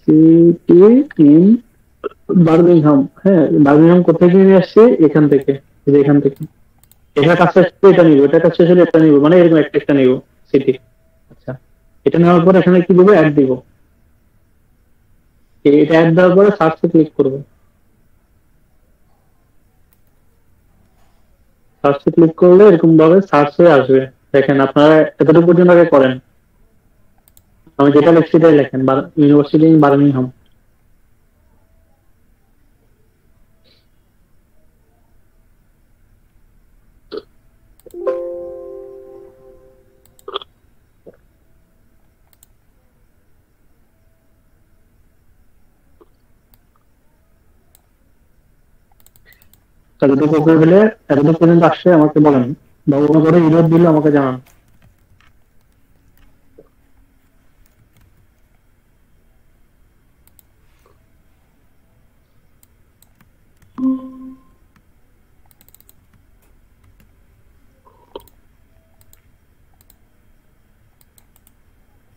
City in Birmingham. হ্যাঁ, Birmingham কোথা থেকে নিয়ে আসছে? এখান থেকে, এই যে এখান থেকে। এটা কাজটা শেষ এটা নিব, এটা কাজ শেষ হলে এটা নিব, মানে এরকম একটা একটা নিব সিটি। আচ্ছা, এটা নেওয়ার পর এখানে কি দিব? অ্যাড দিব। এটা অ্যাড দেওয়ার পরে সার্চে ক্লিক করব। সার্চে ক্লিক করলে এরকম ভাবে সার্চ হয়ে আসবে। দেখেন আপনারা এতটুকু পর্যন্ত আগে করেন। আমি যেটা লিখছি এটাই লেখেন, ইউনিভার্সিটি ইন বার্মিংহাম। এতটুকু করে হলে, এতটুকু পর্যন্ত আসছে আমাকে বলেন, বা কোনো করে ইরোড দিলে আমাকে জানান।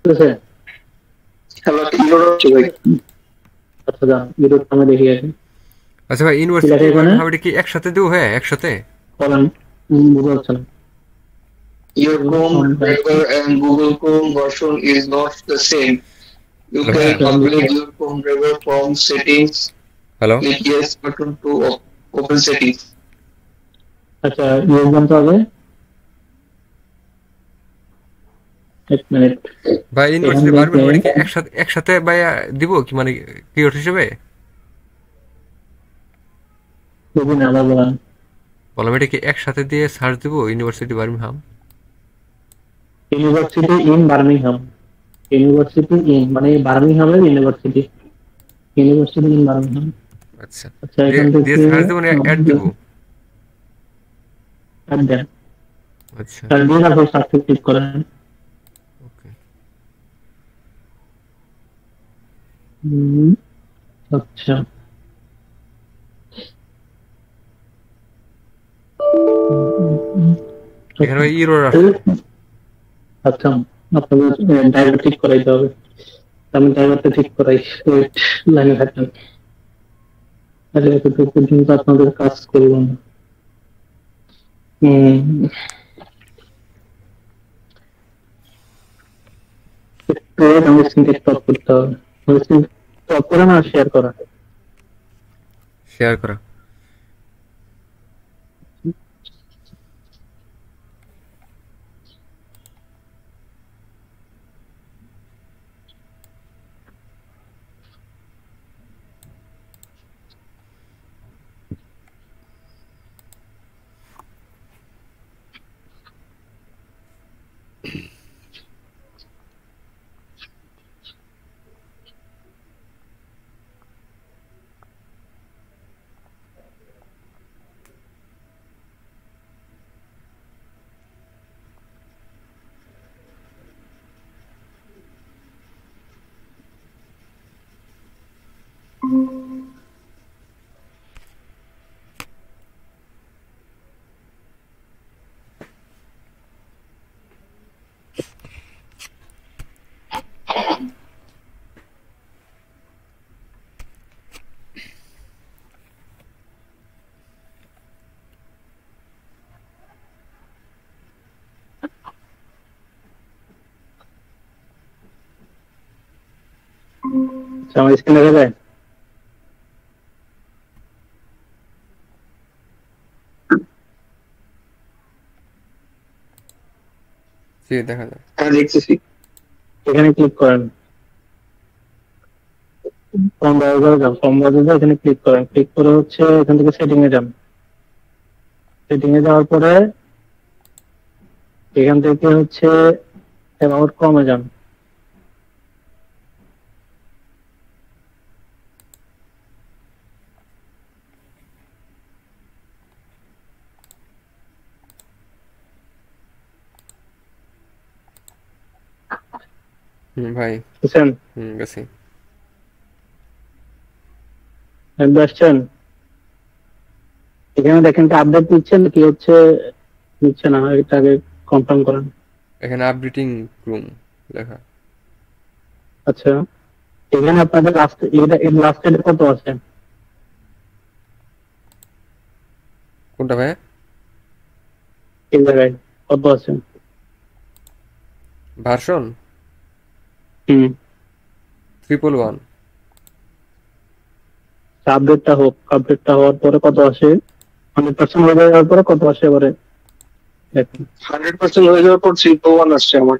ঠিক আছে? হ্যালো, ইরোড হচ্ছে ভাই। আচ্ছা যান, ইরোড আমি দেখি আগে। আচ্ছা ভাই, কি ইউনিভার্সিটি লেখা এখানে? বার্মিংহাম এটা কি একসাথে দেবো? হ্যাঁ, একসাথে। বলেন। বুঝতে পারছেন না। Your Chrome driver and Google Chrome version is not the same. You hello ভাইয়া। can upgrade your Chrome driver from settings. Hello. Click yes button to open settings. আচ্ছা, ইউজ জানতে হবে। এক মিনিট। ভাই, এখান ইউনিভার্সিটি থেকে বার্মিংহাম এটা কি একসাথে একসাথে ভাইয়া দিব কি, মানে কিওর হিসেবে? দেখুন আবার বলেন। বললাম এটা কি একসাথে দিয়ে সার্চ দিব, university Birmingham? University in Birmingham. University in মানে বার্মিংহামের ইউনিভার্সিটি। University in Birmingham. আচ্ছা, আচ্ছা, দিয়ে এখান দিয়ে থেকে সার্চ দেবো না অ্যাড দিব? অ্যাড দেন। আচ্ছা, অ্যাড দিয়ে তারপর সার্চে ক্লিক করেন। ওকে। হুম, আচ্ছা। এখানে ভাই ইরোর আসছে। আচ্ছা, আপনাদের ড্রাইভার ঠিক করাইতে হবে। আমি ড্রাইভারটা ঠিক করাই। ওয়েট, লাইনে থাকেন। তাহলে এতটুকু পর্যন্ত আপনাদের কাজ করব না। একটু আমাদের সিনট্যাক্স টপ করতে হবে। টপ করে না শেয়ার করা। শেয়ার করা। আচ্ছা, আমার স্ক্রিন দেখা যায়? জি, দেখা যায়। হ্যাঁ, দেখতেছি। এখানে ক্লিক করেন। ফর্ম ব্রাউজারে যান, ফর্ম ব্রাউজারে এখানে ক্লিক করেন। ক্লিক করে হচ্ছে এখান থেকে সেটিং এ যান। সেটিং এ যাওয়ার পরে এখান থেকে হচ্ছে অ্যাবাউট কমে যান। ভাই। বুঝছেন? গেছি। একবার আসছেন। এখানে দেখেন কি আপডেট দিচ্ছেন কি হচ্ছে নিচ্ছে না, এটা আগে কনফার্ম করেন। এখানে আপডেটিং রুম লেখা। আচ্ছা, এখানে আপনাদের লাস্ট এটা এর লাস্টে কত আছে? কোনটা ভাই? এই জায়গায় কত আছে? ভার্সন হুম, 111 আপডেটটা হওয়ার পরে কত আসে? 100% হয়ে যাওয়ার পরে কত আসে এবারে দেখুন। 100% হয়ে যাওয়ার পর 301 আসছে আমার।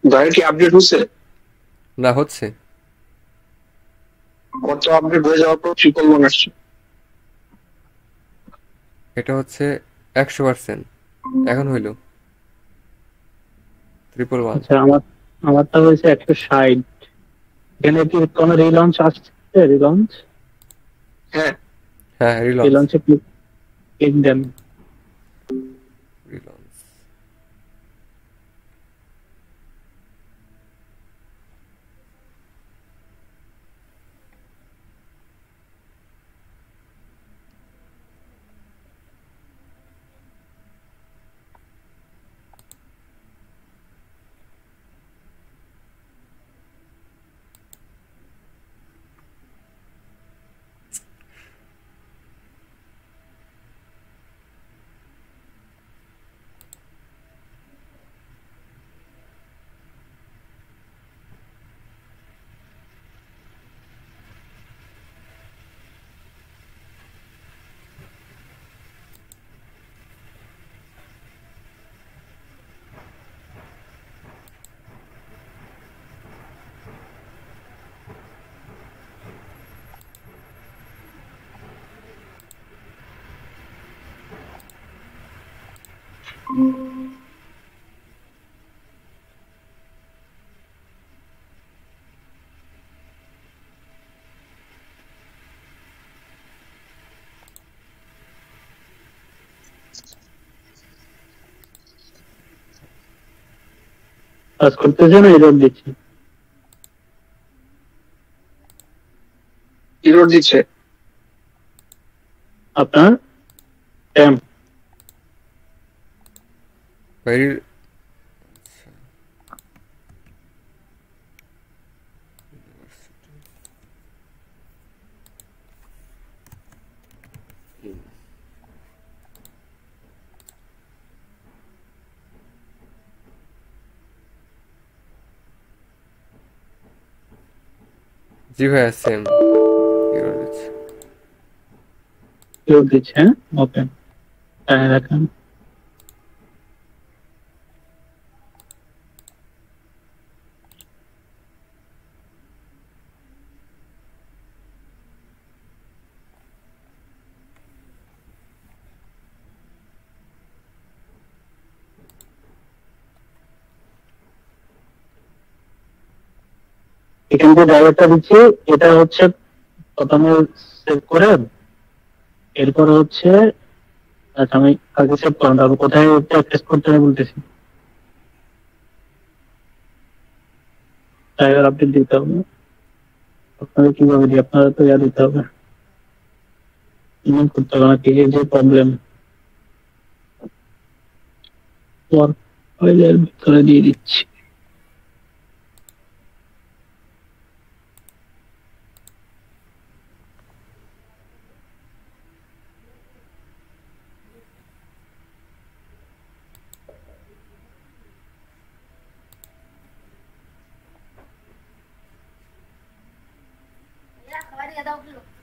ভাইয়ের কি আপডেট হচ্ছে? না হচ্ছে। আমার তো আপডেট হয়ে যাওয়ার পর 301 আসছে। এটা হচ্ছে 100%। এখন হইল 111। আচ্ছা, আমারটা হয়েছে 160। এখানে কি কোনো রিলঞ্চ আসছে? রিলঞ্চ হ্যাঁ, হ্যাঁ, রিলঞ্চ রিলঞ্চে ক্লিক দেন। রিলঞ্চ। কাজ করতেছে না, এরর দিচ্ছে। এরর দিচ্ছে। আপনার ট্যাম ভাই জি ভাইয়া সেম এরর দিচ্ছে। এরর দিচ্ছে। হ্যাঁ, ওকে, হ্যাঁ রাখেন। এখান থেকে ড্রাইভারটা দিচ্ছি। এটা হচ্ছে প্রথমে সেভ করে, এরপর হচ্ছে, আচ্ছা আমি আগে সেভ করেন, তারপর কোথায় অ্যাক্সেস করতে হবে বলতেছি। ড্রাইভার আপডেট দিতে হবে। আপনাদের কিভাবে দিই? আপনারা তো ইয়া দিতে হবে, ইমেল করতে হবে নাকি? এই যে প্রবলেম, ওয়ার্ক ফাইলের ভিতরে দিয়ে দিচ্ছি। Ya, kemarin nggak tahu belum.